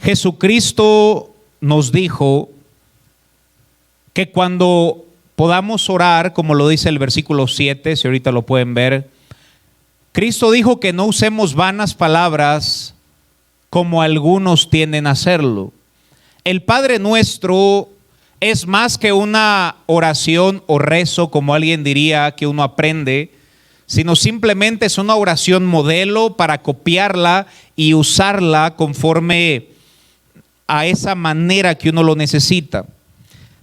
Jesucristo nos dijo que cuando podamos orar, como lo dice el versículo 7, si ahorita lo pueden ver, Cristo dijo que no usemos vanas palabras como algunos tienden a hacerlo. El Padre Nuestro es más que una oración o rezo, como alguien diría, que uno aprende, sino simplemente es una oración modelo para copiarla y usarla conforme a esa manera que uno lo necesita.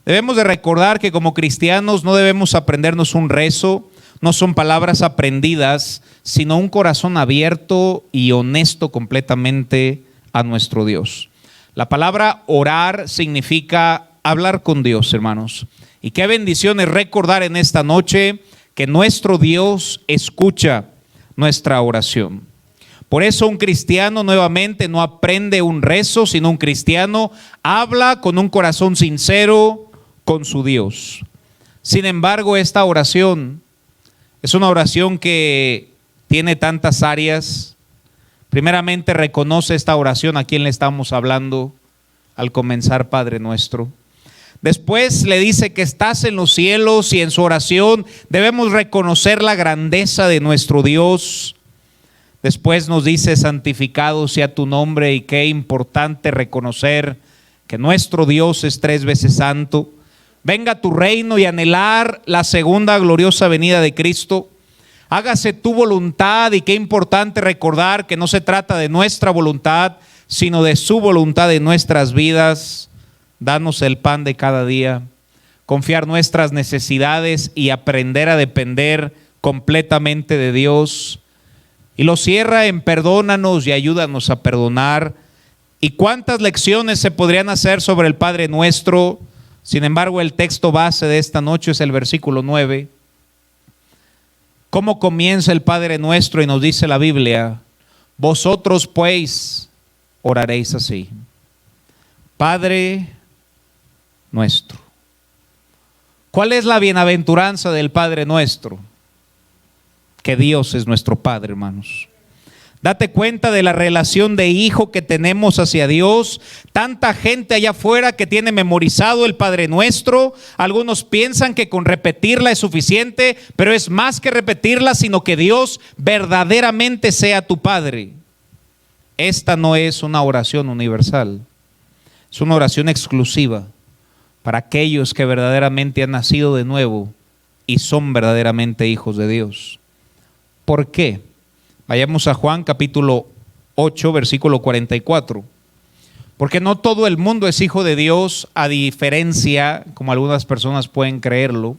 Debemos de recordar que como cristianos no debemos aprendernos un rezo, no son palabras aprendidas, sino un corazón abierto y honesto completamente a nuestro Dios. La palabra orar significa hablar con Dios, hermanos. Y qué bendición es recordar en esta noche que nuestro Dios escucha nuestra oración. Por eso un cristiano nuevamente no aprende un rezo, sino un cristiano habla con un corazón sincero con su Dios. Sin embargo, esta oración es una oración que tiene tantas áreas. Primeramente reconoce esta oración a quien le estamos hablando al comenzar, Padre Nuestro. Después le dice que estás en los cielos, y en su oración debemos reconocer la grandeza de nuestro Dios. Después nos dice: santificado sea tu nombre, y qué importante reconocer que nuestro Dios es 3 veces santo. Venga tu reino, y anhelar la segunda gloriosa venida de Cristo. Hágase tu voluntad, y qué importante recordar que no se trata de nuestra voluntad, sino de su voluntad en nuestras vidas. Danos el pan de cada día, confiar nuestras necesidades y aprender a depender completamente de Dios. Y lo cierra en perdónanos y ayúdanos a perdonar. ¿Y cuántas lecciones se podrían hacer sobre el Padre Nuestro? Sin embargo, el texto base de esta noche es el versículo 9. ¿Cómo comienza el Padre Nuestro? Y nos dice la Biblia: vosotros pues oraréis así: Padre Nuestro. ¿Cuál es la bienaventuranza del Padre Nuestro? Que Dios es nuestro Padre, hermanos. Date cuenta de la relación de hijo que tenemos hacia Dios. Tanta gente allá afuera que tiene memorizado el Padre Nuestro. Algunos piensan que con repetirla es suficiente, pero es más que repetirla, sino que Dios verdaderamente sea tu Padre. Esta no es una oración universal, es una oración exclusiva para aquellos que verdaderamente han nacido de nuevo y son verdaderamente hijos de Dios. ¿Por qué? Vayamos a Juan capítulo 8, versículo 44. Porque no todo el mundo es hijo de Dios, a diferencia, como algunas personas pueden creerlo.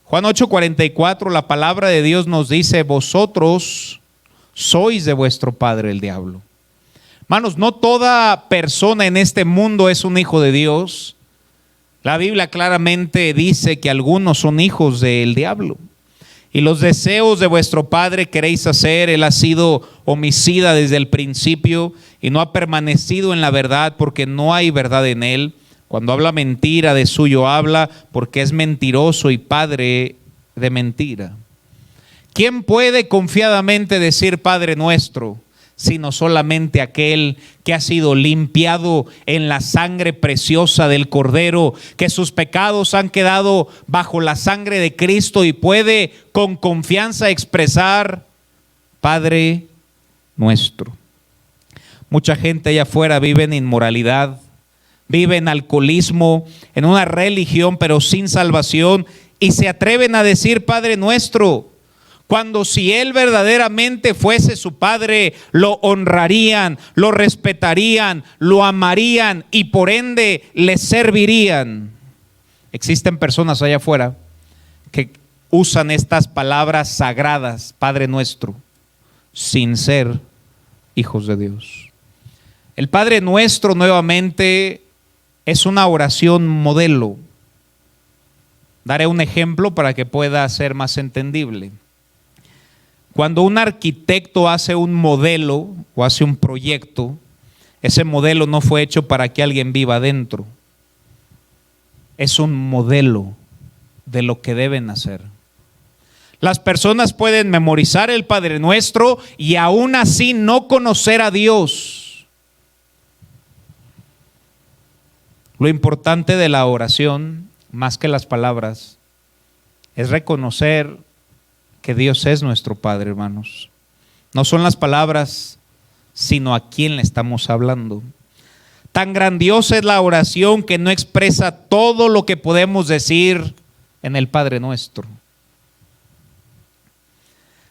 Juan 8, 44, la palabra de Dios nos dice: vosotros sois de vuestro padre el diablo. Hermanos, no toda persona en este mundo es un hijo de Dios. La Biblia claramente dice que algunos son hijos del diablo. Y los deseos de vuestro padre queréis hacer. Él ha sido homicida desde el principio y no ha permanecido en la verdad, porque no hay verdad en él. Cuando habla mentira, de suyo habla, porque es mentiroso y padre de mentira. ¿Quién puede confiadamente decir Padre Nuestro? Sino solamente aquel que ha sido limpiado en la sangre preciosa del Cordero, que sus pecados han quedado bajo la sangre de Cristo y puede con confianza expresar Padre Nuestro. Mucha gente allá afuera vive en inmoralidad, vive en alcoholismo, en una religión pero sin salvación, y se atreven a decir Padre Nuestro, cuando si Él verdaderamente fuese su Padre, lo honrarían, lo respetarían, lo amarían y por ende le servirían. Existen personas allá afuera que usan estas palabras sagradas, Padre Nuestro, sin ser hijos de Dios. El Padre Nuestro nuevamente es una oración modelo. Daré un ejemplo para que pueda ser más entendible. Cuando un arquitecto hace un modelo o hace un proyecto, ese modelo no fue hecho para que alguien viva adentro. Es un modelo de lo que deben hacer. Las personas pueden memorizar el Padre Nuestro y aún así no conocer a Dios. Lo importante de la oración, más que las palabras, es reconocer que Dios es nuestro Padre, hermanos. No son las palabras, sino a quién le estamos hablando. Tan grandiosa es la oración que no expresa todo lo que podemos decir en el Padre Nuestro.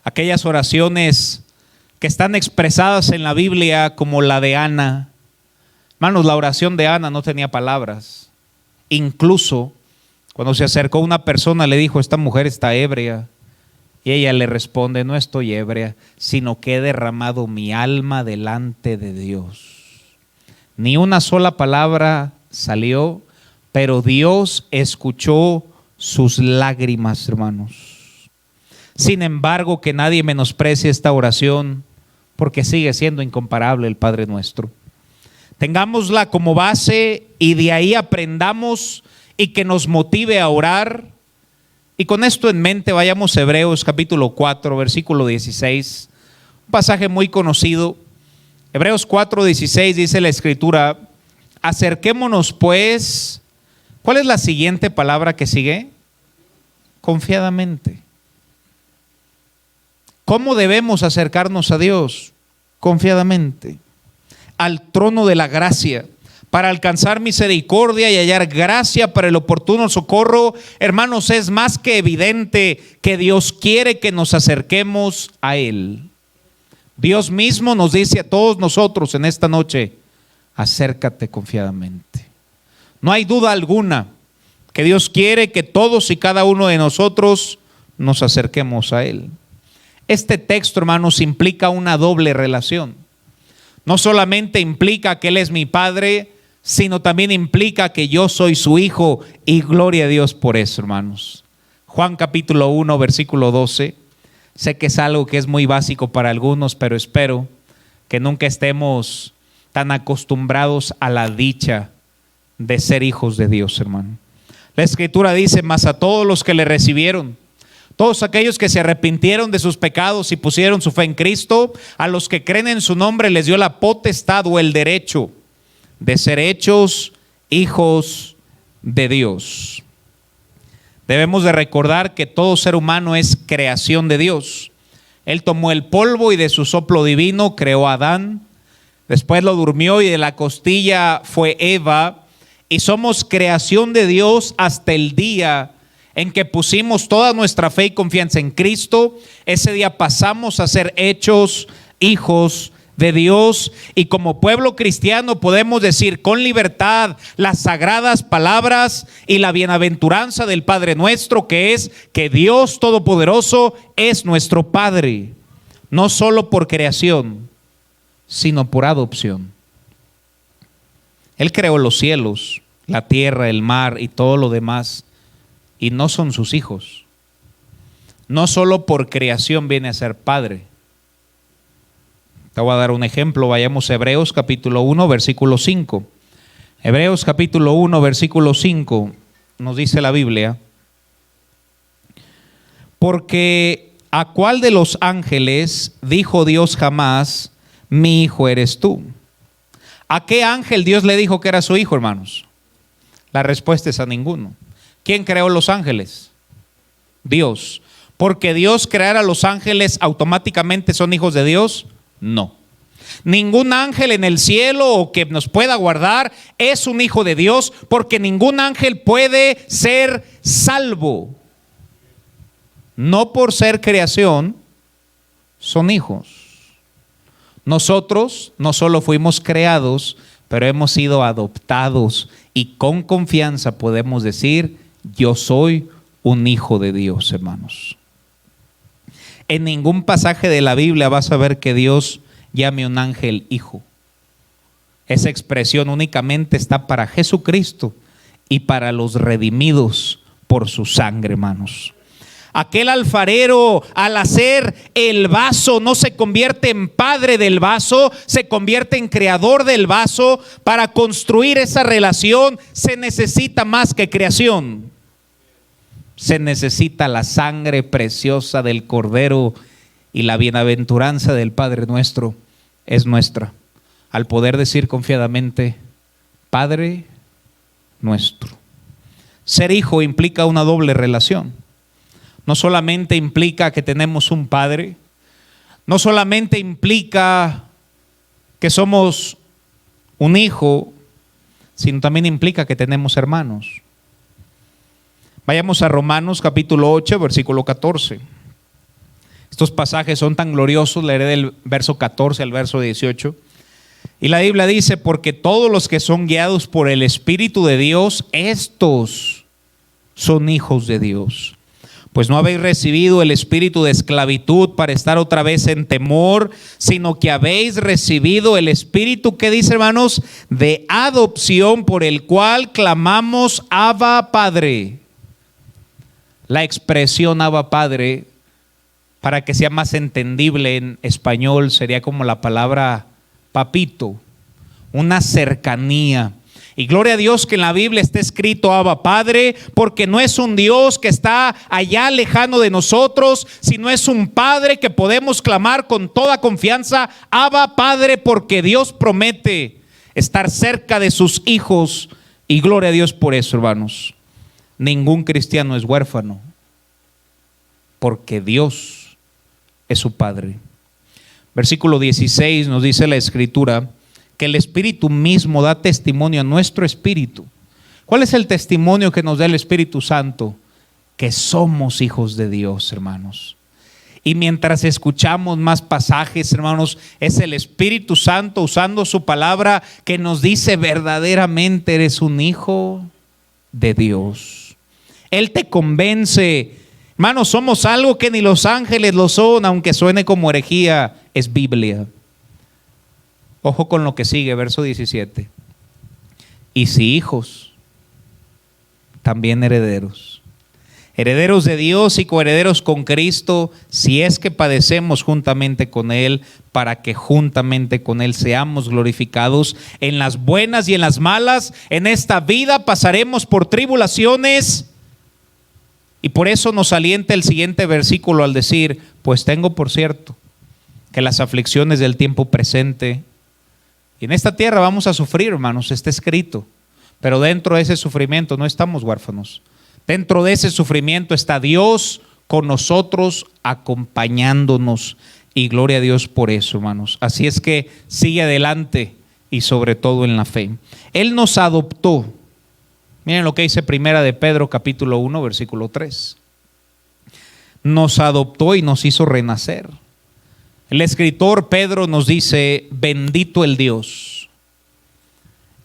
Aquellas oraciones que están expresadas en la Biblia, como la de Ana. Hermanos, la oración de Ana no tenía palabras. Incluso cuando se acercó una persona, le dijo: esta mujer está ebria. Y ella le responde: no estoy ebria, sino que he derramado mi alma delante de Dios. Ni una sola palabra salió, pero Dios escuchó sus lágrimas, hermanos. Sin embargo, que nadie menosprecie esta oración, porque sigue siendo incomparable el Padre Nuestro. Tengámosla como base y de ahí aprendamos y que nos motive a orar. Y con esto en mente vayamos a Hebreos capítulo 4, versículo 16, un pasaje muy conocido. Hebreos 4, 16 dice la Escritura: acerquémonos pues. ¿Cuál es la siguiente palabra que sigue? Confiadamente. ¿Cómo debemos acercarnos a Dios? Confiadamente. Al trono de la gracia, para alcanzar misericordia y hallar gracia para el oportuno socorro. Hermanos, es más que evidente que Dios quiere que nos acerquemos a Él. Dios mismo nos dice a todos nosotros en esta noche: acércate confiadamente. No hay duda alguna que Dios quiere que todos y cada uno de nosotros nos acerquemos a Él. Este texto, hermanos, implica una doble relación. No solamente implica que Él es mi Padre, sino también implica que yo soy su hijo, y gloria a Dios por eso, hermanos. Juan capítulo 1, versículo 12. Sé que es algo que es muy básico para algunos, pero espero que nunca estemos tan acostumbrados a la dicha de ser hijos de Dios, hermano. La Escritura dice: mas a todos los que le recibieron, todos aquellos que se arrepintieron de sus pecados y pusieron su fe en Cristo, a los que creen en su nombre les dio la potestad o el derecho de ser hechos hijos de Dios. Debemos de recordar que todo ser humano es creación de Dios. Él tomó el polvo y de su soplo divino creó a Adán. Después lo durmió y de la costilla fue Eva. Y somos creación de Dios hasta el día en que pusimos toda nuestra fe y confianza en Cristo. Ese día pasamos a ser hechos hijos de Dios, y como pueblo cristiano podemos decir con libertad las sagradas palabras y la bienaventuranza del Padre Nuestro, que es que Dios Todopoderoso es nuestro Padre, no solo por creación, sino por adopción. Él creó los cielos, la tierra, el mar y todo lo demás, y no son sus hijos. No solo por creación viene a ser Padre. Te voy a dar un ejemplo. Vayamos a Hebreos capítulo 1, versículo 5. Hebreos capítulo 1, versículo 5, nos dice la Biblia: porque ¿a cuál de los ángeles dijo Dios jamás: mi hijo eres tú? ¿A qué ángel Dios le dijo que era su hijo, hermanos? La respuesta es a ninguno. ¿Quién creó los ángeles? Dios. ¿Porque Dios creara a los ángeles automáticamente son hijos de Dios? No. Ningún ángel en el cielo o que nos pueda guardar es un hijo de Dios, porque ningún ángel puede ser salvo. No por ser creación, son hijos. Nosotros no solo fuimos creados, pero hemos sido adoptados, y con confianza podemos decir: yo soy un hijo de Dios, hermanos. En ningún pasaje de la Biblia vas a ver que Dios llame a un ángel hijo. Esa expresión únicamente está para Jesucristo y para los redimidos por su sangre, hermanos. Aquel alfarero, al hacer el vaso, no se convierte en padre del vaso, se convierte en creador del vaso. Para construir esa relación se necesita más que creación. Se necesita la sangre preciosa del Cordero, y la bienaventuranza del Padre Nuestro es nuestra, al poder decir confiadamente: Padre nuestro. Ser hijo implica una doble relación. No solamente implica que tenemos un padre, no solamente implica que somos un hijo, sino también implica que tenemos hermanos. Vayamos a Romanos capítulo 8, versículo 14. Estos pasajes son tan gloriosos, leeré del verso 14 al verso 18. Y la Biblia dice: porque todos los que son guiados por el Espíritu de Dios, estos son hijos de Dios. Pues no habéis recibido el espíritu de esclavitud para estar otra vez en temor, sino que habéis recibido el espíritu, ¿qué dice, hermanos? De adopción, por el cual clamamos Abba Padre. La expresión Abba Padre, para que sea más entendible en español, sería como la palabra papito, una cercanía. Y gloria a Dios que en la Biblia está escrito Abba Padre, porque no es un Dios que está allá lejano de nosotros, sino es un Padre que podemos clamar con toda confianza, Abba Padre, porque Dios promete estar cerca de sus hijos. Y gloria a Dios por eso, hermanos. Ningún cristiano es huérfano, porque Dios es su Padre. Versículo 16 nos dice la Escritura que el Espíritu mismo da testimonio a nuestro espíritu. ¿Cuál es el testimonio que nos da el Espíritu Santo? Que somos hijos de Dios, hermanos. Y mientras escuchamos más pasajes, hermanos, es el Espíritu Santo usando su palabra que nos dice verdaderamente eres un hijo de Dios. Él te convence. Hermanos, somos algo que ni los ángeles lo son, aunque suene como herejía, es Biblia. Ojo con lo que sigue, verso 17. Y si hijos, también herederos. Herederos de Dios y coherederos con Cristo, si es que padecemos juntamente con Él, para que juntamente con Él seamos glorificados. En las buenas y en las malas, en esta vida pasaremos por tribulaciones. Y por eso nos alienta el siguiente versículo al decir: pues tengo por cierto que las aflicciones del tiempo presente, y en esta tierra vamos a sufrir, hermanos, está escrito, pero dentro de ese sufrimiento no estamos huérfanos. Dentro de ese sufrimiento está Dios con nosotros, acompañándonos, y gloria a Dios por eso, hermanos. Así es que sigue adelante y sobre todo en la fe. Él nos adoptó. Miren lo que dice Primera de Pedro capítulo 1 versículo 3. Nos adoptó y nos hizo renacer. El escritor Pedro nos dice: bendito el Dios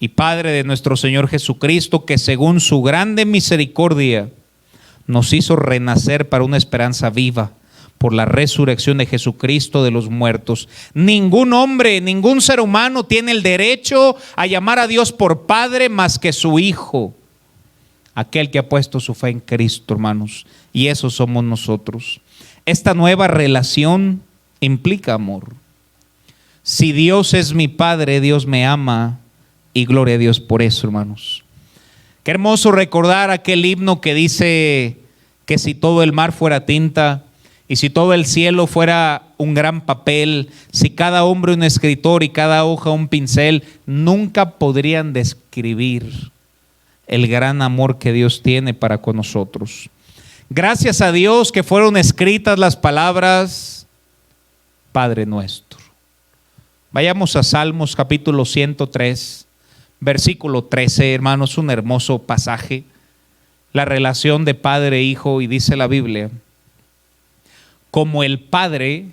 y Padre de nuestro Señor Jesucristo, que según su grande misericordia nos hizo renacer para una esperanza viva por la resurrección de Jesucristo de los muertos. Ningún hombre, ningún ser humano tiene el derecho a llamar a Dios por Padre más que su Hijo, aquel que ha puesto su fe en Cristo, hermanos, y eso somos nosotros. Esta nueva relación implica amor. Si Dios es mi Padre, Dios me ama, y gloria a Dios por eso, hermanos. Qué hermoso recordar aquel himno que dice que si todo el mar fuera tinta y si todo el cielo fuera un gran papel, si cada hombre un escritor y cada hoja un pincel, nunca podrían describir el gran amor que Dios tiene para con nosotros. Gracias a Dios que fueron escritas las palabras Padre nuestro. Vayamos a Salmos capítulo 103, versículo 13, hermanos, un hermoso pasaje. La relación de padre e hijo, y dice la Biblia: como el padre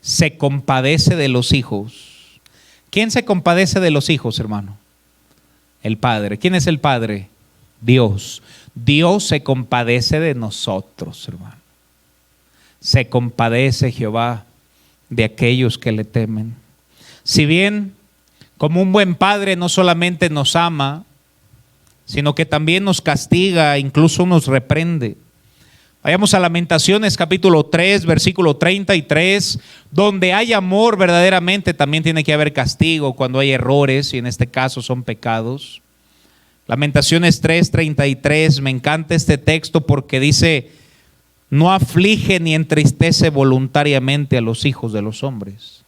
se compadece de los hijos. ¿Quién se compadece de los hijos, hermano? El Padre. ¿Quién es el Padre? Dios. Dios se compadece de nosotros, hermano. Se compadece Jehová de aquellos que le temen. Si bien como un buen padre no solamente nos ama, sino que también nos castiga, incluso nos reprende. Vayamos a Lamentaciones capítulo 3, versículo 33, donde hay amor verdaderamente también tiene que haber castigo cuando hay errores, y en este caso son pecados. Lamentaciones 3, 33, me encanta este texto porque dice: no aflige ni entristece voluntariamente a los hijos de los hombres.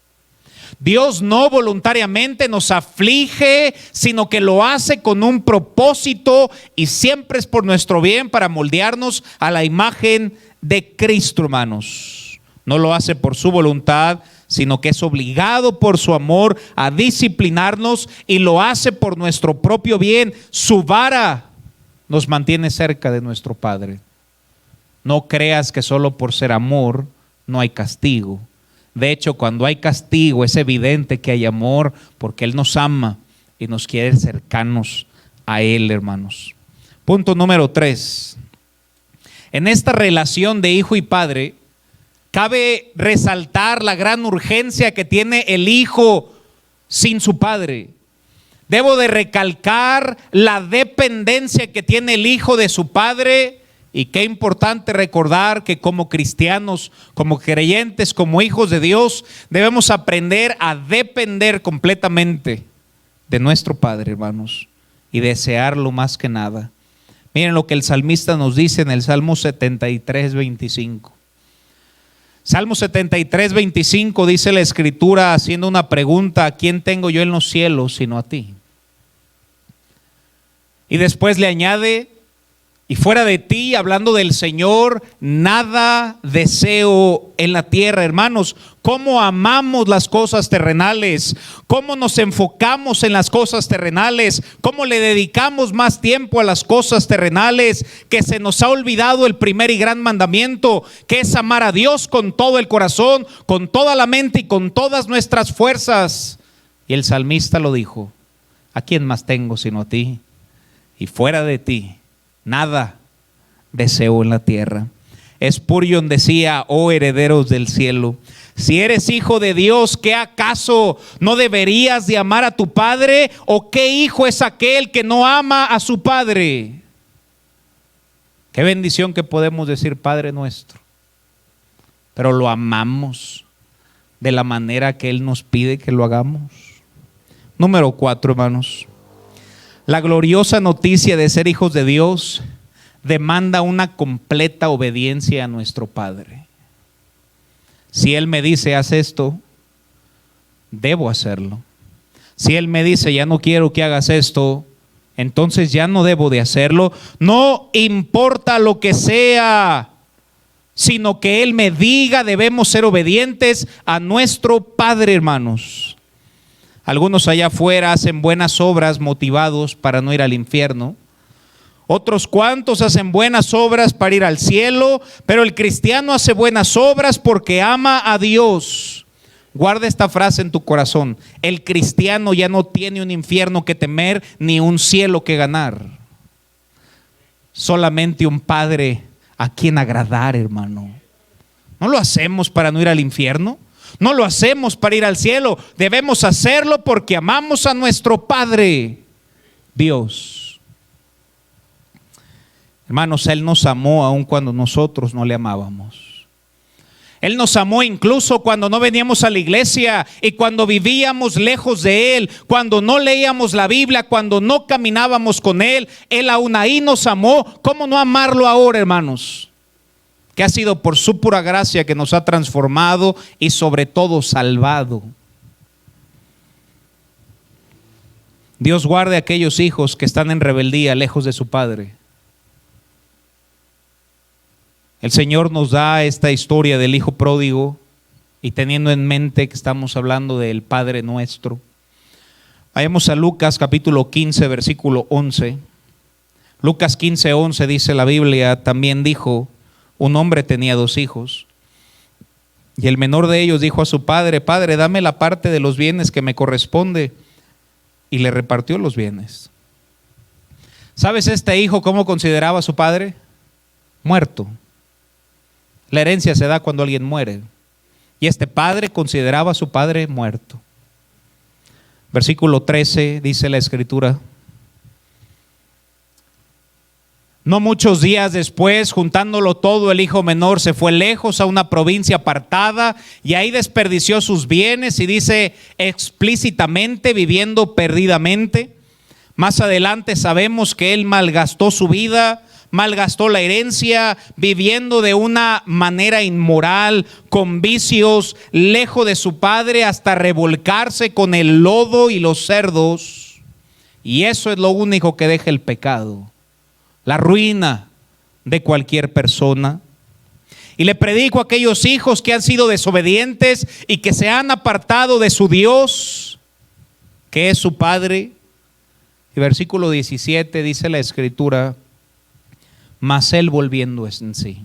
Dios no voluntariamente nos aflige, sino que lo hace con un propósito y siempre es por nuestro bien, para moldearnos a la imagen de Cristo, hermanos. No lo hace por su voluntad, sino que es obligado por su amor a disciplinarnos, y lo hace por nuestro propio bien. Su vara nos mantiene cerca de nuestro Padre. No creas que solo por ser amor no hay castigo. De hecho, cuando hay castigo es evidente que hay amor, porque Él nos ama y nos quiere cercanos a Él, hermanos. Punto número 3. En esta relación de hijo y padre, cabe resaltar la gran urgencia que tiene el hijo sin su padre. Debo de recalcar la dependencia que tiene el hijo de su padre, y qué importante recordar que como cristianos, como creyentes, como hijos de Dios, debemos aprender a depender completamente de nuestro Padre, hermanos, y desearlo más que nada. Miren lo que el salmista nos dice en el Salmo 73, 25. Salmo 73, 25 dice la Escritura, haciendo una pregunta: ¿a quién tengo yo en los cielos sino a ti? Y después le añade: y fuera de ti, hablando del Señor, nada deseo en la tierra. Hermanos, cómo amamos las cosas terrenales, cómo nos enfocamos en las cosas terrenales, cómo le dedicamos más tiempo a las cosas terrenales, que se nos ha olvidado el primer y gran mandamiento, que es amar a Dios con todo el corazón, con toda la mente y con todas nuestras fuerzas. Y el salmista lo dijo: ¿a quién más tengo sino a ti? Y fuera de ti, nada deseo en la tierra. Spurgeon decía: oh herederos del cielo, si eres hijo de Dios, ¿qué acaso no deberías de amar a tu padre? ¿O qué hijo es aquel que no ama a su padre? Qué bendición que podemos decir Padre nuestro, pero lo amamos de la manera que Él nos pide que lo hagamos. Número 4, hermanos. La gloriosa noticia de ser hijos de Dios demanda una completa obediencia a nuestro Padre. Si Él me dice: haz esto, debo hacerlo. Si Él me dice: ya no quiero que hagas esto, entonces ya no debo de hacerlo. No importa lo que sea, sino que Él me diga, debemos ser obedientes a nuestro Padre, hermanos. Algunos allá afuera hacen buenas obras motivados para no ir al infierno. Otros cuantos hacen buenas obras para ir al cielo, pero el cristiano hace buenas obras porque ama a Dios. Guarda esta frase en tu corazón: el cristiano ya no tiene un infierno que temer ni un cielo que ganar. Solamente un Padre a quien agradar, hermano. No lo hacemos para no ir al infierno. No lo hacemos para ir al cielo. Debemos hacerlo porque amamos a nuestro Padre, Dios. Hermanos, Él nos amó aun cuando nosotros no le amábamos. Él nos amó incluso cuando no veníamos a la iglesia y cuando vivíamos lejos de Él, cuando no leíamos la Biblia, cuando no caminábamos con Él. Él aún ahí nos amó. ¿Cómo no amarlo ahora, hermanos? Que ha sido por su pura gracia que nos ha transformado y sobre todo salvado. Dios guarde a aquellos hijos que están en rebeldía, lejos de su Padre. El Señor nos da esta historia del hijo pródigo, y teniendo en mente que estamos hablando del Padre nuestro, vayamos a Lucas capítulo 15, versículo 11. Lucas 15, 11 dice la Biblia: también dijo: un hombre tenía 2 hijos, y el menor de ellos dijo a su padre: Padre, dame la parte de los bienes que me corresponde. Y le repartió los bienes. ¿Sabes este hijo cómo consideraba a su padre? Muerto. La herencia se da cuando alguien muere, y este padre consideraba a su padre muerto. Versículo 13 dice la Escritura: no muchos días después, juntándolo todo, el hijo menor se fue lejos a una provincia apartada, y ahí desperdició sus bienes, y dice explícitamente: viviendo perdidamente. Más adelante sabemos que él malgastó su vida malgastó la herencia, viviendo de una manera inmoral, con vicios, lejos de su padre, hasta revolcarse con el lodo y los cerdos. Y eso es lo único que deja el pecado, la ruina de cualquier persona. Y le predico a aquellos hijos que han sido desobedientes y que se han apartado de su Dios, que es su Padre. Y versículo 17 dice la Escritura: mas él volviendo en sí.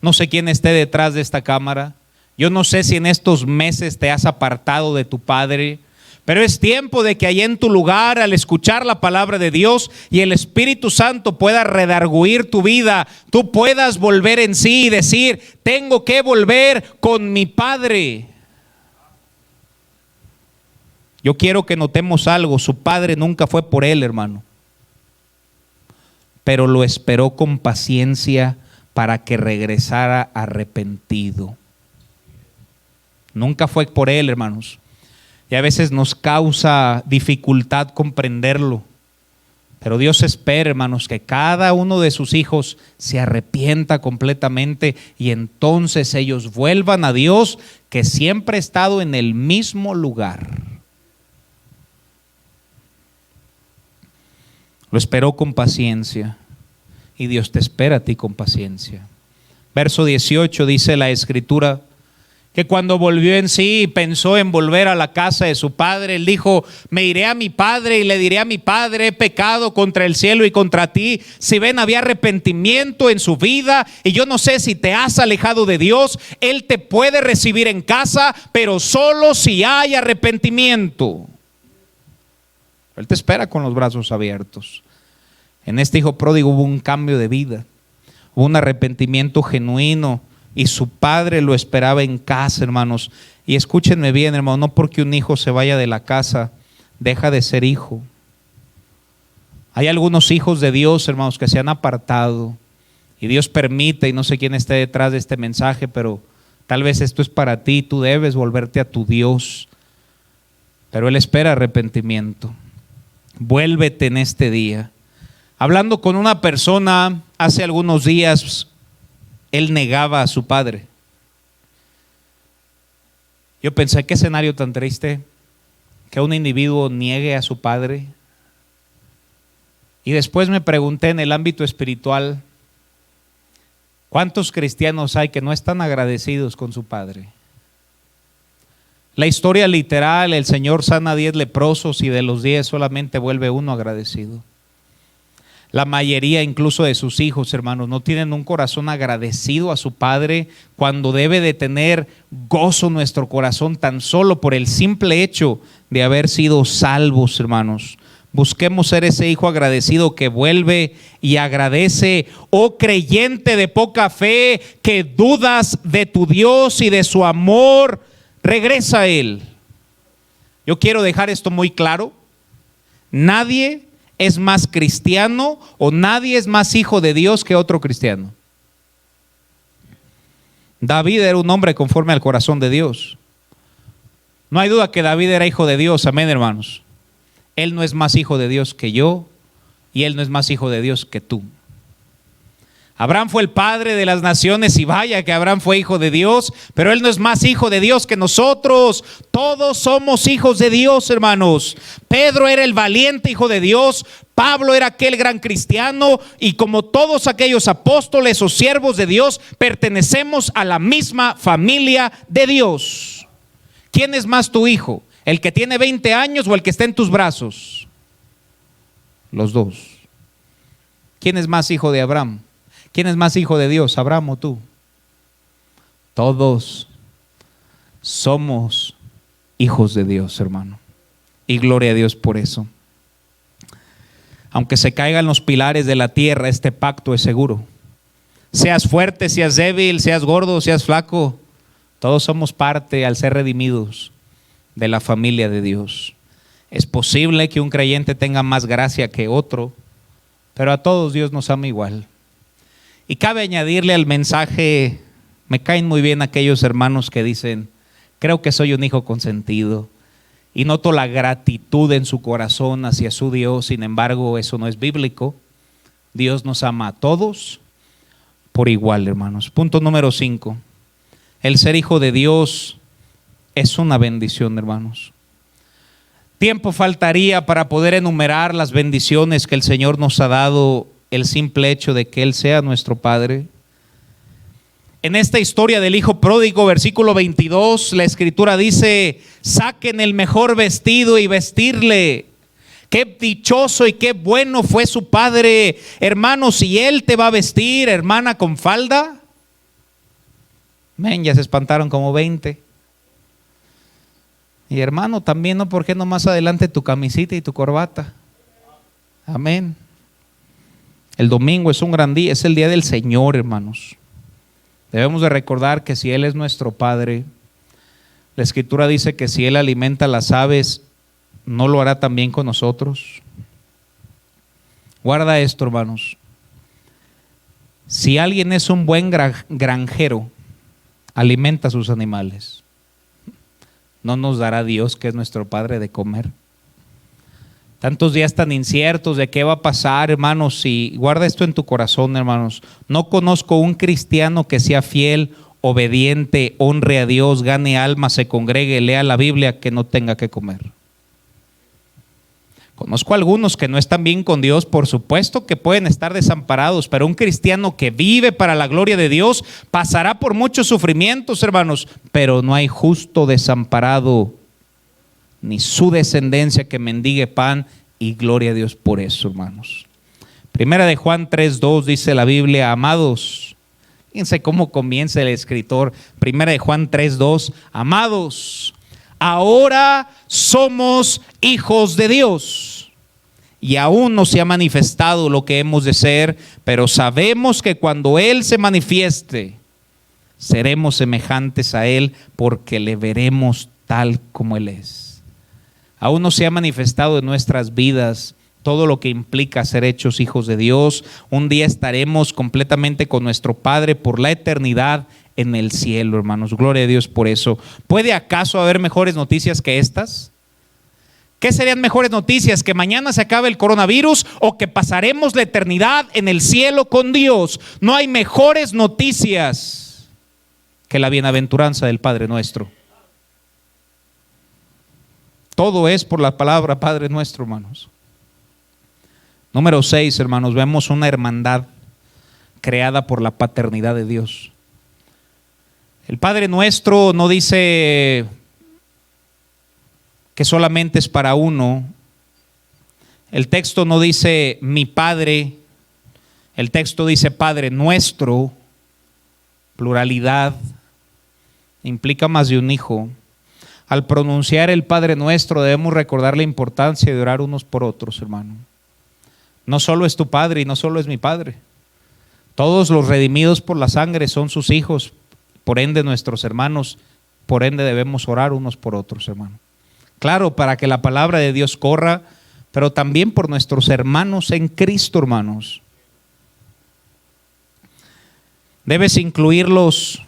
No sé quién esté detrás de esta cámara. Yo no sé si en estos meses te has apartado de tu Padre, pero es tiempo de que allá en tu lugar, al escuchar la palabra de Dios y el Espíritu Santo pueda redarguir tu vida, tú puedas volver en sí y decir: tengo que volver con mi Padre. Yo quiero que notemos algo: su padre nunca fue por él, hermano, pero lo esperó con paciencia para que regresara arrepentido. Nunca fue por él, hermanos. Y a veces nos causa dificultad comprenderlo, pero Dios espera, hermanos, que cada uno de sus hijos se arrepienta completamente y entonces ellos vuelvan a Dios, que siempre ha estado en el mismo lugar. Lo esperó con paciencia y Dios te espera a ti con paciencia. Verso 18 dice la Escritura que cuando volvió en sí y pensó en volver a la casa de su padre, él dijo: me iré a mi padre y le diré a mi padre: he pecado contra el cielo y contra ti. Si ven, había arrepentimiento en su vida, y yo no sé si te has alejado de Dios. Él te puede recibir en casa, pero solo si hay arrepentimiento. Él te espera con los brazos abiertos. En este hijo pródigo hubo un cambio de vida, hubo un arrepentimiento genuino, y su padre lo esperaba en casa, hermanos. Y escúchenme bien, hermano, no porque un hijo se vaya de la casa deja de ser hijo. Hay algunos hijos de Dios, hermanos, que se han apartado, y Dios permite, y no sé quién esté detrás de este mensaje, pero tal vez esto es para ti. Tú debes volverte a tu Dios, pero Él espera arrepentimiento. Vuélvete en este día. Hablando con una persona hace algunos días, él negaba a su padre. Yo pensé: qué escenario tan triste, que un individuo niegue a su padre. Y después me pregunté en el ámbito espiritual: ¿cuántos cristianos hay que no están agradecidos con su padre? La historia literal: el Señor sana a 10 leprosos y de los 10 solamente vuelve uno agradecido. La mayoría incluso de sus hijos, hermanos, no tienen un corazón agradecido a su padre, cuando debe de tener gozo nuestro corazón tan solo por el simple hecho de haber sido salvos, hermanos. Busquemos ser ese hijo agradecido que vuelve y agradece. Oh creyente de poca fe, que dudas de tu Dios y de su amor, regresa a Él. Yo quiero dejar esto muy claro: nadie es más cristiano o nadie es más hijo de Dios que otro cristiano. David era un hombre conforme al corazón de Dios. No hay duda que David era hijo de Dios, amén, hermanos. Él no es más hijo de Dios que yo, y él no es más hijo de Dios que tú. Abraham fue el padre de las naciones, y vaya que Abraham fue hijo de Dios, pero él no es más hijo de Dios que nosotros. Todos somos hijos de Dios, hermanos. Pedro era el valiente hijo de Dios, Pablo era aquel gran cristiano, y como todos aquellos apóstoles o siervos de Dios, pertenecemos a la misma familia de Dios. ¿Quién es más tu hijo? ¿El que tiene 20 años o el que está en tus brazos? Los dos. ¿Quién es más hijo de Abraham? ¿Quién es más hijo de Dios, Abraham o tú? Todos somos hijos de Dios, hermano. Y gloria a Dios por eso. Aunque se caigan los pilares de la tierra, este pacto es seguro. Seas fuerte, seas débil, seas gordo, seas flaco, todos somos parte, al ser redimidos, de la familia de Dios. Es posible que un creyente tenga más gracia que otro, pero a todos Dios nos ama igual. Y cabe añadirle al mensaje: me caen muy bien aquellos hermanos que dicen: creo que soy un hijo consentido, y noto la gratitud en su corazón hacia su Dios. Sin embargo, eso no es bíblico. Dios nos ama a todos por igual, hermanos. Punto número 5. El ser hijo de Dios es una bendición, hermanos. Tiempo faltaría para poder enumerar las bendiciones que el Señor nos ha dado, el simple hecho de que Él sea nuestro Padre. En esta historia del hijo pródigo, versículo 22, la escritura dice: saquen el mejor vestido y vestirle. Qué dichoso y qué bueno fue su padre. Hermano, si él te va a vestir, hermana, con falda. Ya se espantaron como 20. Y hermano, también, ¿no? ¿Por qué no más adelante tu camisita y tu corbata? Amén. El domingo es un gran día, es el día del Señor, hermanos. Debemos de recordar que si Él es nuestro Padre, la Escritura dice que si Él alimenta a las aves, ¿no lo hará también con nosotros? Guarda esto, hermanos. Si alguien es un buen granjero, alimenta a sus animales, ¿no nos dará Dios, que es nuestro Padre, de comer? Tantos días tan inciertos de qué va a pasar, hermanos, y guarda esto en tu corazón, hermanos. No conozco un cristiano que sea fiel, obediente, honre a Dios, gane alma, se congregue, lea la Biblia, que no tenga que comer. Conozco algunos que no están bien con Dios, por supuesto que pueden estar desamparados, pero un cristiano que vive para la gloria de Dios pasará por muchos sufrimientos, hermanos, pero no hay justo desamparado, ni su descendencia que mendigue pan, y gloria a Dios por eso, hermanos. Primera de Juan 3:2 dice la Biblia: amados, fíjense cómo comienza el escritor. Primera de Juan 3:2: amados, ahora somos hijos de Dios, y aún no se ha manifestado lo que hemos de ser, pero sabemos que cuando Él se manifieste, seremos semejantes a Él, porque le veremos tal como Él es. Aún no se ha manifestado en nuestras vidas todo lo que implica ser hechos hijos de Dios. Un día estaremos completamente con nuestro Padre por la eternidad en el cielo, hermanos. Gloria a Dios por eso. ¿Puede acaso haber mejores noticias que estas? ¿Qué serían mejores noticias? ¿Que mañana se acabe el coronavirus o que pasaremos la eternidad en el cielo con Dios? No hay mejores noticias que la bienaventuranza del Padre nuestro. Todo es por la palabra Padre nuestro, hermanos. Número 6, hermanos, vemos una hermandad creada por la paternidad de Dios. El Padre nuestro no dice que solamente es para uno. El texto no dice mi Padre. El texto dice Padre nuestro. Pluralidad. Implica más de un hijo. Al pronunciar el Padre nuestro debemos recordar la importancia de orar unos por otros, hermano. No solo es tu Padre y no solo es mi Padre. Todos los redimidos por la sangre son sus hijos, por ende nuestros hermanos, por ende debemos orar unos por otros, hermano. Claro, para que la palabra de Dios corra, pero también por nuestros hermanos en Cristo, hermanos. Debes incluirlos,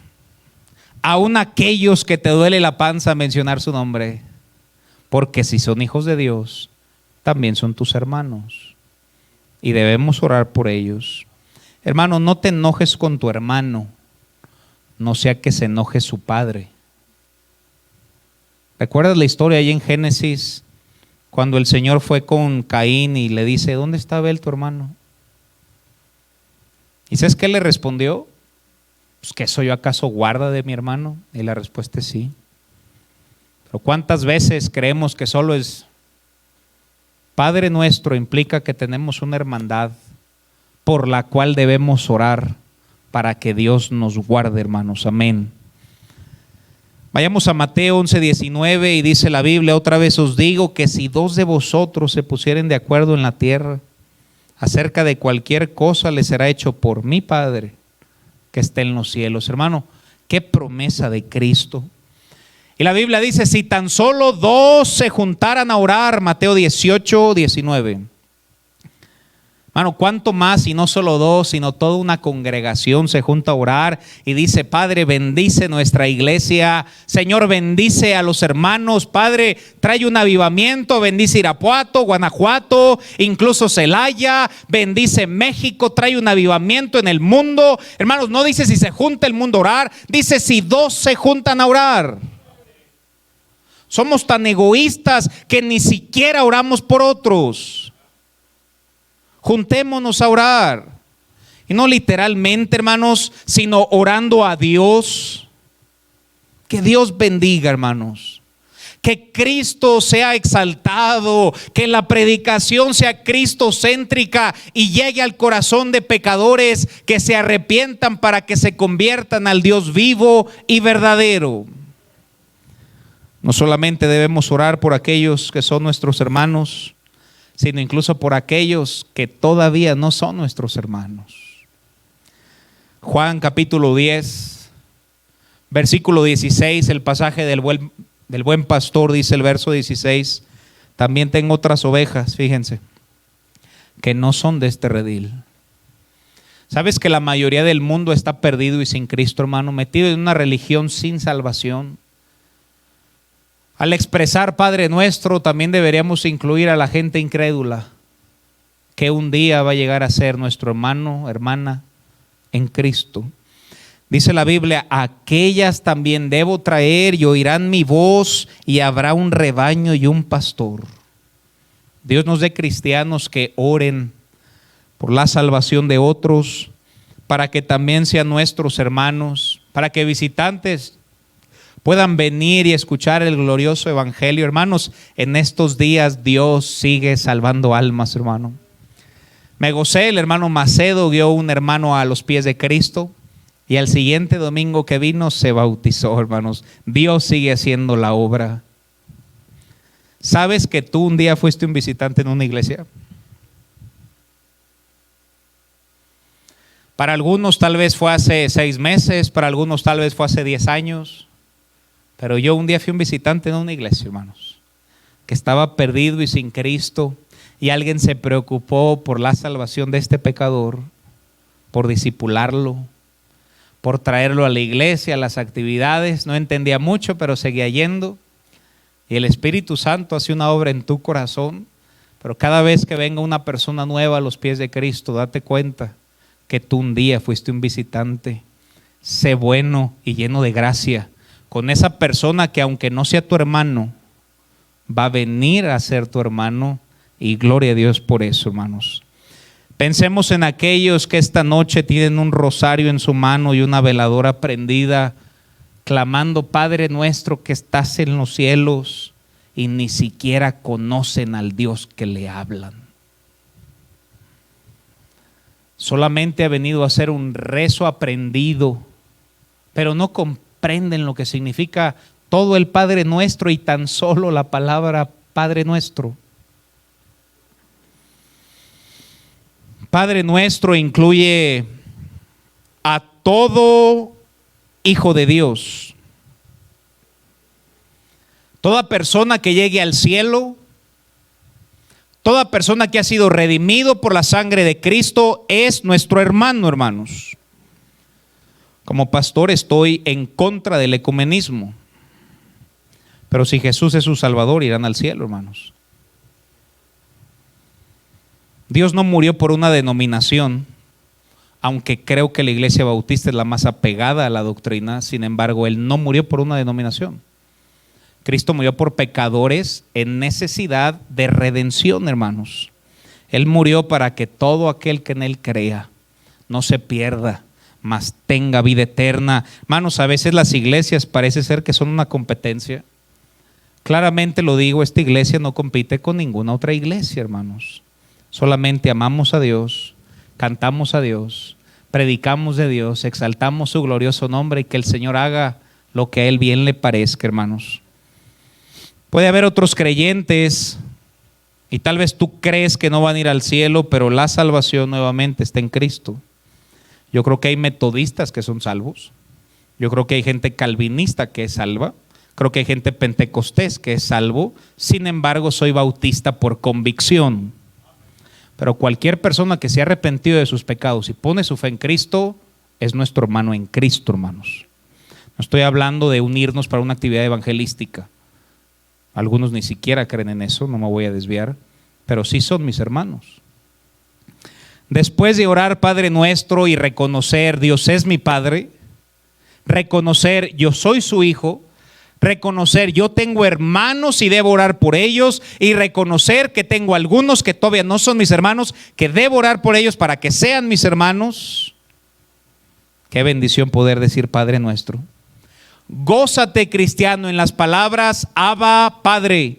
aún aquellos que te duele la panza mencionar su nombre, porque si son hijos de Dios, también son tus hermanos y debemos orar por ellos. Hermano, no te enojes con tu hermano, no sea que se enoje su padre. ¿Recuerdas la historia ahí en Génesis, cuando el Señor fue con Caín y le dice: ¿dónde está Abel tu hermano? ¿Y sabes qué le respondió? Pues, ¿qué soy yo acaso guarda de mi hermano? Y la respuesta es sí. Pero ¿cuántas veces creemos que solo es Padre nuestro? Implica que tenemos una hermandad por la cual debemos orar para que Dios nos guarde, hermanos. Amén. Vayamos a Mateo 11:19 y dice la Biblia: otra vez os digo que si dos de vosotros se pusieren de acuerdo en la tierra acerca de cualquier cosa, les será hecho por mi Padre que está en los cielos. Hermano, qué promesa de Cristo. Y la Biblia dice: si tan solo dos se juntaran a orar, Mateo 18:19. Hermano, ¿cuánto más si no solo dos, sino toda una congregación se junta a orar y dice: Padre, bendice nuestra iglesia, Señor, bendice a los hermanos, Padre, trae un avivamiento, bendice Irapuato, Guanajuato, incluso Celaya, bendice México, trae un avivamiento en el mundo? Hermanos, no dice si se junta el mundo a orar, dice si dos se juntan a orar. Somos tan egoístas que ni siquiera oramos por otros. Juntémonos a orar. Y no literalmente, hermanos, sino orando a Dios. Que Dios bendiga, hermanos. Que Cristo sea exaltado. Que la predicación sea cristocéntrica y llegue al corazón de pecadores que se arrepientan para que se conviertan al Dios vivo y verdadero. No solamente debemos orar por aquellos que son nuestros hermanos, sino incluso por aquellos que todavía no son nuestros hermanos. Juan capítulo 10, versículo 16, el pasaje del buen pastor, dice el verso 16: también tengo otras ovejas, fíjense, que no son de este redil. ¿Sabes que la mayoría del mundo está perdido y sin Cristo, hermano? Metido en una religión sin salvación. Al expresar Padre Nuestro, también deberíamos incluir a la gente incrédula, que un día va a llegar a ser nuestro hermano, hermana en Cristo. Dice la Biblia: aquellas también debo traer y oirán mi voz, y habrá un rebaño y un pastor. Dios nos dé cristianos que oren por la salvación de otros, para que también sean nuestros hermanos, para que visitantes puedan venir y escuchar el glorioso evangelio. Hermanos, en estos días Dios sigue salvando almas, hermano. Me gocé, el hermano Macedo guió un hermano a los pies de Cristo, y al siguiente domingo que vino se bautizó, hermanos. Dios sigue haciendo la obra. ¿Sabes que tú un día fuiste un visitante en una iglesia? Para algunos tal vez fue hace 6 meses, para algunos tal vez fue hace 10 años. Pero yo un día fui un visitante en una iglesia, hermanos, que estaba perdido y sin Cristo, y alguien se preocupó por la salvación de este pecador, por discipularlo, por traerlo a la iglesia, a las actividades. No entendía mucho, pero seguía yendo, y el Espíritu Santo hace una obra en tu corazón. Pero cada vez que venga una persona nueva a los pies de Cristo, date cuenta que tú un día fuiste un visitante. Sé bueno y lleno de gracia con esa persona que, aunque no sea tu hermano, va a venir a ser tu hermano, y gloria a Dios por eso, hermanos. Pensemos en aquellos que esta noche tienen un rosario en su mano y una veladora prendida, clamando: Padre nuestro que estás en los cielos, y ni siquiera conocen al Dios que le hablan. Solamente ha venido a hacer un rezo aprendido, pero no comprenden lo que significa todo el Padre Nuestro y tan solo la palabra Padre Nuestro. Padre Nuestro incluye a todo hijo de Dios. Toda persona que llegue al cielo, toda persona que ha sido redimido por la sangre de Cristo es nuestro hermano, hermanos. Como pastor estoy en contra del ecumenismo, pero si Jesús es su Salvador, irán al cielo, hermanos. Dios no murió por una denominación, aunque creo que la Iglesia Bautista es la más apegada a la doctrina. Sin embargo, Él no murió por una denominación. Cristo murió por pecadores en necesidad de redención, hermanos. Él murió para que todo aquel que en Él crea no se pierda, mas tenga vida eterna. Hermanos, a veces las iglesias parece ser que son una competencia. Claramente lo digo, esta iglesia no compite con ninguna otra iglesia, hermanos. Solamente amamos a Dios, cantamos a Dios, predicamos de Dios, exaltamos su glorioso nombre, y que el Señor haga lo que a Él bien le parezca, hermanos. Puede haber otros creyentes y tal vez tú crees que no van a ir al cielo, pero la salvación nuevamente está en Cristo. Yo creo que hay metodistas que son salvos. Yo creo que hay gente calvinista que es salva. Creo que hay gente pentecostés que es salvo. Sin embargo, soy bautista por convicción. Pero cualquier persona que se ha arrepentido de sus pecados y pone su fe en Cristo, es nuestro hermano en Cristo, hermanos. No estoy hablando de unirnos para una actividad evangelística. Algunos ni siquiera creen en eso, no me voy a desviar, pero sí son mis hermanos. Después de orar Padre Nuestro y reconocer Dios es mi Padre, reconocer yo soy su hijo, reconocer yo tengo hermanos y debo orar por ellos, y reconocer que tengo algunos que todavía no son mis hermanos, que debo orar por ellos para que sean mis hermanos. Qué bendición poder decir Padre Nuestro. Gózate, cristiano, en las palabras Abba Padre.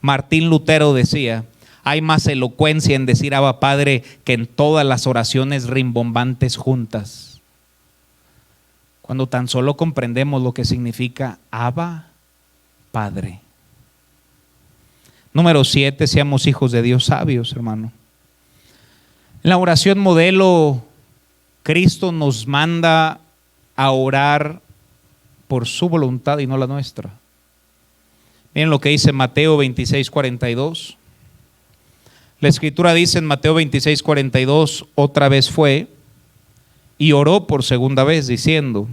Martín Lutero decía: hay más elocuencia en decir Abba Padre que en todas las oraciones rimbombantes juntas. Cuando tan solo comprendemos lo que significa Abba Padre. Número 7, seamos hijos de Dios sabios, hermano. En la oración modelo, Cristo nos manda a orar por su voluntad y no la nuestra. Miren lo que dice Mateo 26:42. La escritura dice en Mateo 26:42: otra vez fue y oró por segunda vez diciendo: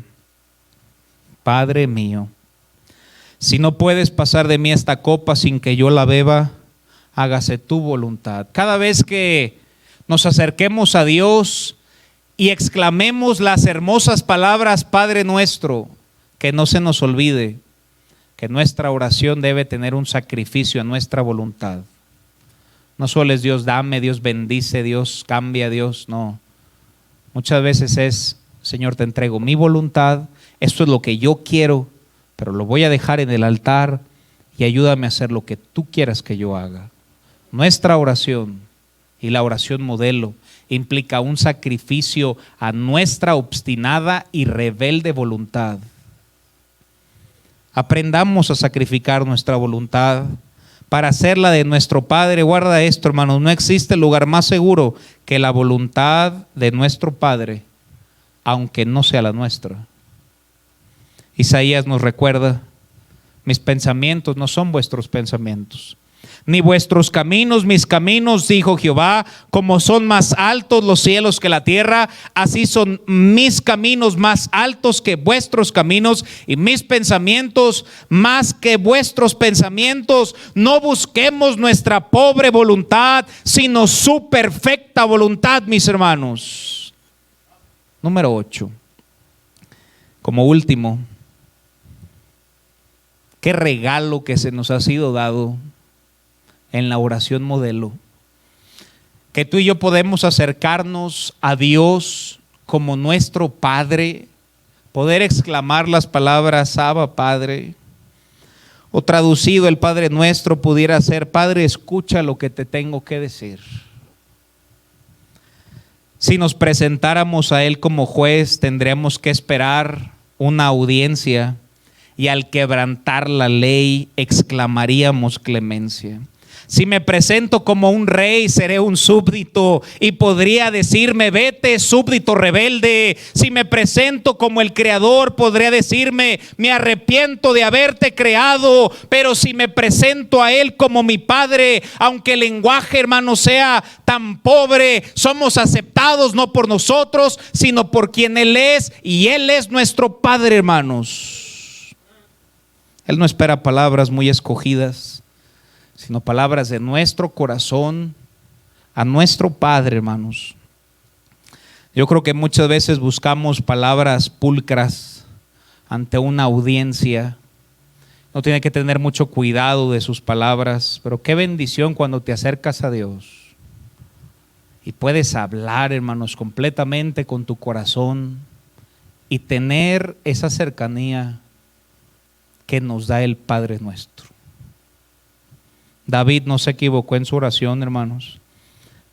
Padre mío, si no puedes pasar de mí esta copa sin que yo la beba, hágase tu voluntad. Cada vez que nos acerquemos a Dios y exclamemos las hermosas palabras Padre Nuestro, que no se nos olvide que nuestra oración debe tener un sacrificio a nuestra voluntad. No solo es Dios dame, Dios bendice, Dios cambia, Dios no. Muchas veces es: Señor, te entrego mi voluntad, esto es lo que yo quiero, pero lo voy a dejar en el altar y ayúdame a hacer lo que tú quieras que yo haga. Nuestra oración y la oración modelo implica un sacrificio a nuestra obstinada y rebelde voluntad. Aprendamos a sacrificar nuestra voluntad para hacerla de nuestro Padre. Guarda esto, hermanos: no existe lugar más seguro que la voluntad de nuestro Padre, aunque no sea la nuestra. Isaías nos recuerda: mis pensamientos no son vuestros pensamientos, ni vuestros caminos mis caminos, dijo Jehová. Como son más altos los cielos que la tierra, así son mis caminos más altos que vuestros caminos, y mis pensamientos más que vuestros pensamientos. No busquemos nuestra pobre voluntad, sino su perfecta voluntad, mis hermanos. Número 8. Como último, qué regalo que se nos ha sido dado en la oración modelo, que tú y yo podemos acercarnos a Dios como nuestro Padre, poder exclamar las palabras Abba Padre, o traducido el Padre Nuestro pudiera ser: Padre, escucha lo que te tengo que decir. Si nos presentáramos a Él como juez, tendríamos que esperar una audiencia, y al quebrantar la ley exclamaríamos clemencia. Si me presento como un rey, seré un súbdito y podría decirme: vete, súbdito rebelde. Si me presento como el creador, podría decirme: me arrepiento de haberte creado. Pero si me presento a Él como mi Padre, aunque el lenguaje, hermano, sea tan pobre, somos aceptados no por nosotros, sino por quien Él es, y Él es nuestro Padre, hermanos. Él no espera palabras muy escogidas, sino palabras de nuestro corazón a nuestro Padre, hermanos. Yo creo que muchas veces buscamos palabras pulcras ante una audiencia. No tiene que tener mucho cuidado de sus palabras, pero qué bendición cuando te acercas a Dios y puedes hablar, hermanos, completamente con tu corazón y tener esa cercanía que nos da el Padre Nuestro. David no se equivocó en su oración, hermanos,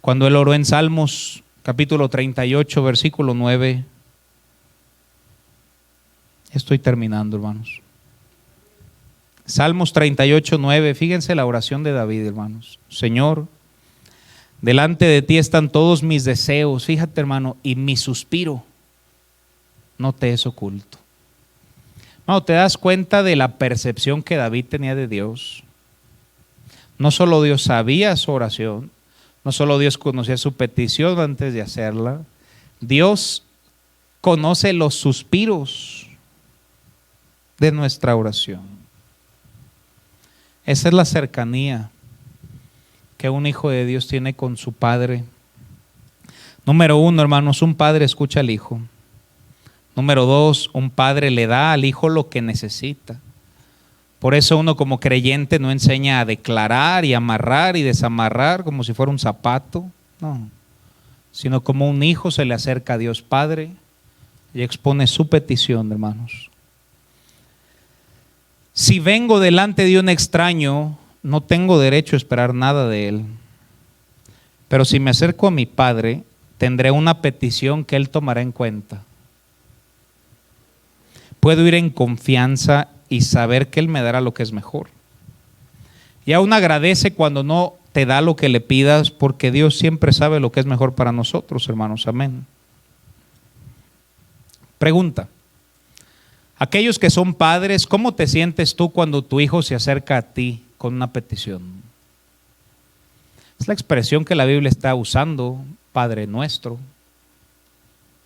cuando él oró en Salmos capítulo 38 versículo 9. Estoy terminando, hermanos. Salmos 38, 9. Fíjense la oración de David, hermanos. Señor, delante de ti están todos mis deseos, fíjate, hermano, y mi suspiro no te es oculto. No, te das cuenta de la percepción que David tenía de Dios. No solo Dios sabía su oración, No solo Dios conocía su petición antes de hacerla, Dios conoce los suspiros de nuestra oración. Esa es la cercanía que un hijo de Dios tiene con su Padre. Número 1, hermanos, un padre escucha al hijo. Número 2, un padre le da al hijo lo que necesita. Por eso uno como creyente no enseña a declarar y amarrar y desamarrar como si fuera un zapato, no, sino como un hijo se le acerca a Dios Padre y expone su petición, hermanos. Si vengo delante de un extraño, no tengo derecho a esperar nada de él. Pero si me acerco a mi Padre, tendré una petición que Él tomará en cuenta. Puedo ir en confianza y saber que Él me dará lo que es mejor. Y aún agradece cuando no te da lo que le pidas, porque Dios siempre sabe lo que es mejor para nosotros, hermanos. Amén. Pregunta: aquellos que son padres, ¿cómo te sientes tú cuando tu hijo se acerca a ti con una petición? Es la expresión que la Biblia está usando, Padre nuestro.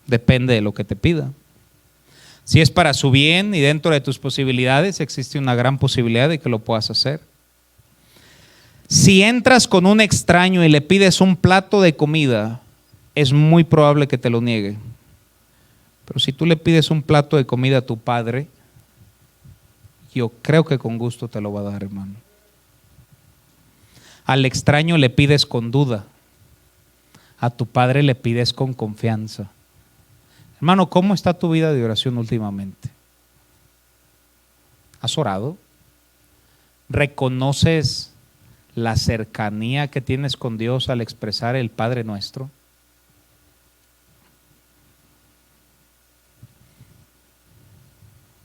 Depende de lo que te pida. Si es para su bien y dentro de tus posibilidades, existe una gran posibilidad de que lo puedas hacer. Si entras con un extraño y le pides un plato de comida, es muy probable que te lo niegue. Pero si tú le pides un plato de comida a tu Padre, yo creo que con gusto te lo va a dar, hermano. Al extraño le pides con duda, a tu Padre le pides con confianza. Hermano, ¿cómo está tu vida de oración últimamente? ¿Has orado? ¿Reconoces la cercanía que tienes con Dios al expresar el Padre Nuestro?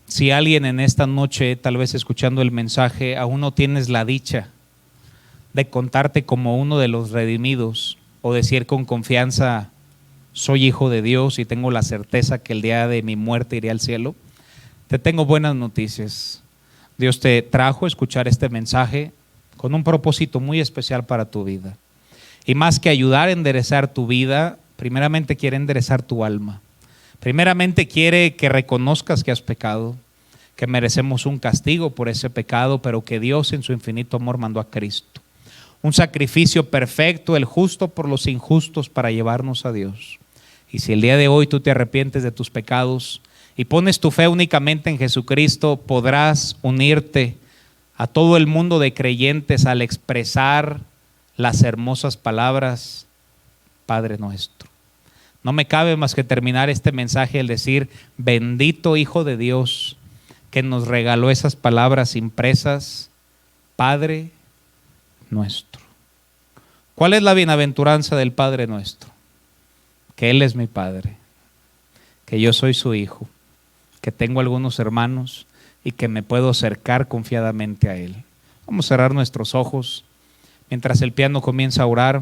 Si alguien en esta noche, tal vez escuchando el mensaje, aún no tienes la dicha de contarte como uno de los redimidos o decir con confianza: soy hijo de Dios y tengo la certeza que el día de mi muerte iré al cielo, te tengo buenas noticias. Dios te trajo a escuchar este mensaje con un propósito muy especial para tu vida. Y más que ayudar a enderezar tu vida, primeramente quiere enderezar tu alma. Primeramente quiere que reconozcas que has pecado, que merecemos un castigo por ese pecado, pero que Dios en su infinito amor mandó a Cristo. Un sacrificio perfecto, el justo por los injustos, para llevarnos a Dios. Y si el día de hoy tú te arrepientes de tus pecados y pones tu fe únicamente en Jesucristo, podrás unirte a todo el mundo de creyentes al expresar las hermosas palabras: Padre Nuestro. No me cabe más que terminar este mensaje al decir: bendito Hijo de Dios que nos regaló esas palabras impresas, Padre Nuestro. ¿Cuál es la bienaventuranza del Padre Nuestro? Que Él es mi Padre, que yo soy su hijo, que tengo algunos hermanos y que me puedo acercar confiadamente a Él. Vamos a cerrar nuestros ojos mientras el piano comienza a orar.